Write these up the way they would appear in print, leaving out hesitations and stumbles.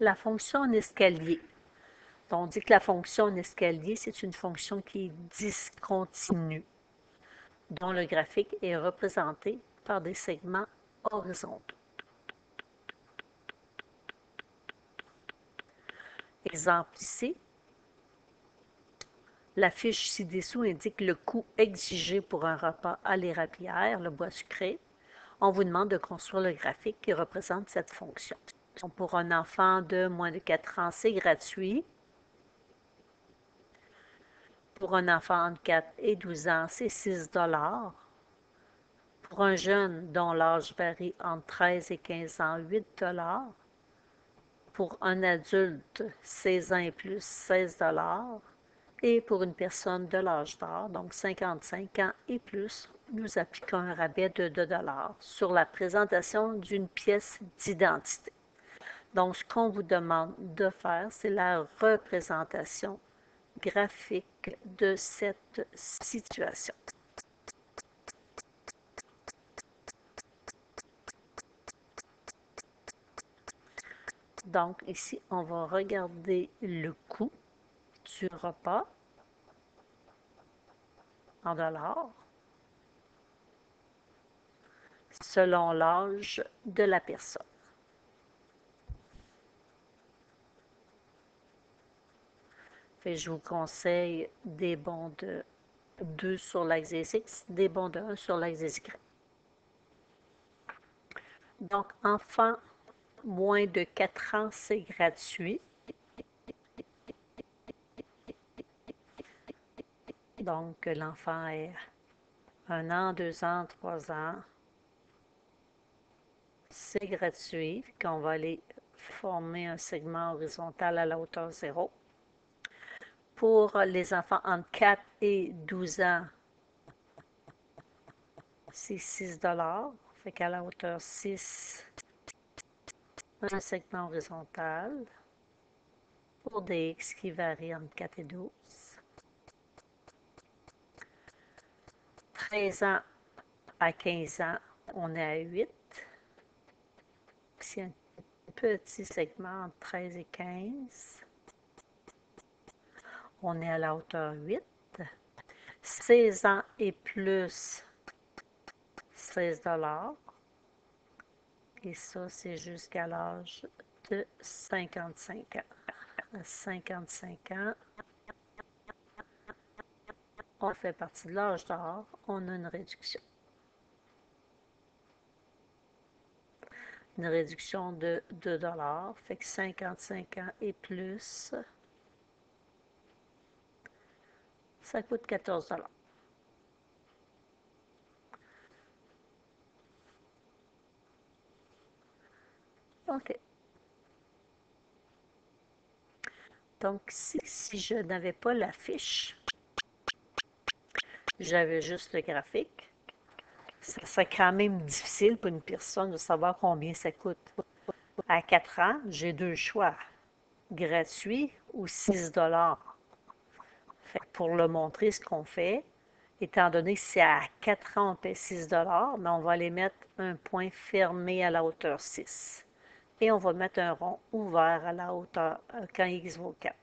La fonction en escalier. On dit que la fonction en escalier, c'est une fonction qui est discontinue, dont le graphique est représenté par des segments horizontaux. Exemple ici, la fiche ci-dessous indique le coût exigé pour un repas à l'érablière, le bois sucré. On vous demande de construire le graphique qui représente cette fonction. Pour un enfant de moins de 4 ans, c'est gratuit. Pour un enfant entre 4 et 12 ans, c'est 6 $. Pour un jeune dont l'âge varie entre 13 et 15 ans, 8 $. Pour un adulte, 16 ans et plus, 16 $. Et pour une personne de l'âge d'or, donc 55 ans et plus, nous appliquons un rabais de 2 $ sur la présentation d'une pièce d'identité. Donc, ce qu'on vous demande de faire, c'est la représentation graphique de cette situation. Donc, ici, on va regarder le coût du repas en dollars selon l'âge de la personne. Fait, je vous conseille des bons de 2 sur l'axe des X, des bons de 1 sur l'axe des Y. Donc, enfant moins de 4 ans, c'est gratuit. Donc, l'enfant est 1 an, 2 ans, 3 ans. C'est gratuit. On va aller former un segment horizontal à la hauteur 0. Pour les enfants entre 4 et 12 ans, c'est 6 $. Fait qu'à la hauteur 6, un segment horizontal pour des X qui varient entre 4 et 12. 13 ans à 15 ans, on est à 8. C'est un petit segment entre 13 et 15. On est à la hauteur 8. 16 ans et plus, 16 $. Et ça, c'est jusqu'à l'âge de 55 ans. À 55 ans, on fait partie de l'âge d'or, on a une réduction. Une réduction de 2 $, fait que 55 ans et plus, ça coûte 14 $. OK. Donc, si je n'avais pas la fiche, j'avais juste le graphique, ça serait quand même difficile pour une personne de savoir combien ça coûte. À 4 ans, j'ai 2 choix, gratuit ou 6 $. Fait que pour le montrer, ce qu'on fait, étant donné que c'est à 4 ans, on paie 6 $, mais on va aller mettre un point fermé à la hauteur 6. Et on va mettre un rond ouvert à la hauteur, quand x vaut 4,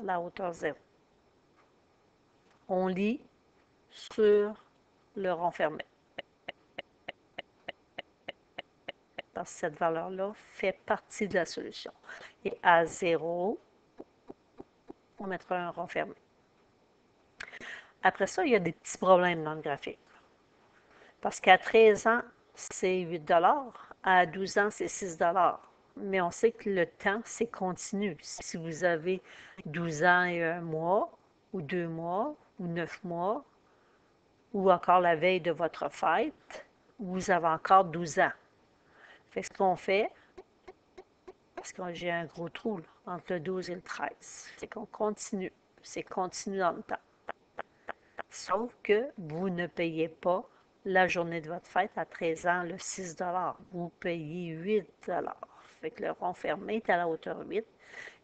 à la hauteur 0. On lit sur le rond fermé. Parce que cette valeur-là fait partie de la solution. Et à 0, on mettra un rond fermé. Après ça, il y a des petits problèmes dans le graphique. Parce qu'à 13 ans, c'est 8 $. À 12 ans, c'est 6 $. Mais on sait que le temps, c'est continu. Si vous avez 12 ans et 1 mois, ou 2 mois, ou 9 mois, ou encore la veille de votre fête, vous avez encore 12 ans. Fait ce qu'on fait, parce que j'ai un gros trou là, entre le 12 et le 13, c'est qu'on continue. C'est continu dans le temps. Sauf que vous ne payez pas la journée de votre fête à 13 ans le 6 $. Vous payez 8 $. Fait que le rond fermé est à la hauteur 8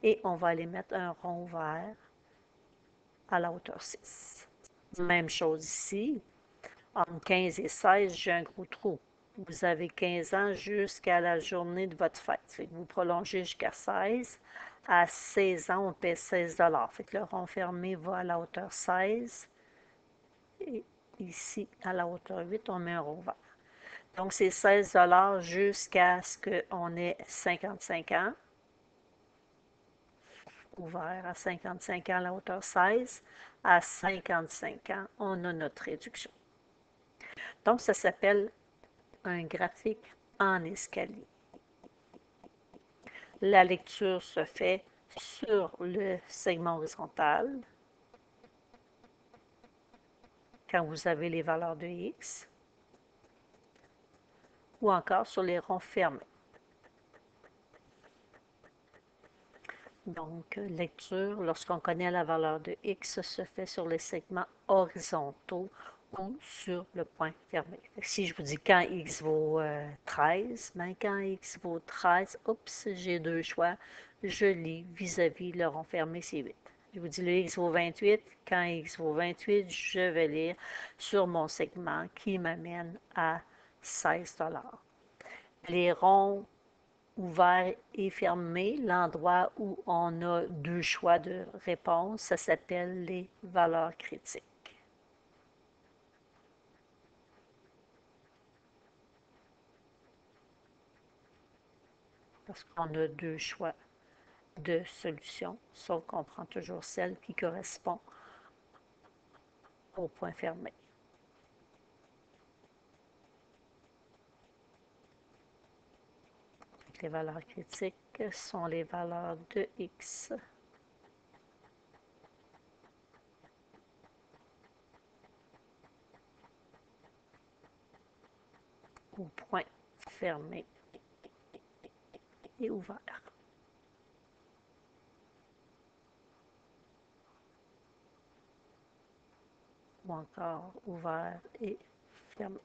et on va aller mettre un rond vert à la hauteur 6. Même chose ici. Entre 15 et 16, j'ai un gros trou. Vous avez 15 ans jusqu'à la journée de votre fête. Fait que vous prolongez jusqu'à 16. À 16 ans, on paie 16 $. Fait que le rond fermé va à la hauteur 16. Et ici, à la hauteur 8, on met un rond vert. Donc, c'est 16 $ jusqu'à ce qu'on ait 55 ans. Ouvert à 55 ans à la hauteur 16. À 55 ans, on a notre réduction. Donc, ça s'appelle un graphique en escalier. La lecture se fait sur le segment horizontal quand vous avez les valeurs de X ou encore sur les ronds fermés. Donc, lecture, lorsqu'on connaît la valeur de X, se fait sur les segments horizontaux ou sur le point fermé. Si je vous dis quand X vaut 13, ben quand X vaut 13, oups, j'ai deux choix. Je lis vis-à-vis le rond fermé, c'est 8. Je vous dis le X vaut 28. Quand X vaut 28, je vais lire sur mon segment qui m'amène à 16 $. Les ronds ouverts et fermés, l'endroit où on a deux choix de réponse, ça s'appelle les valeurs critiques. Parce qu'on a deux choix de solution, sauf qu'on prend toujours celle qui correspond au point fermé. Les valeurs critiques sont les valeurs de X au point fermé et ouvert. Ou encore ouvert et fermé.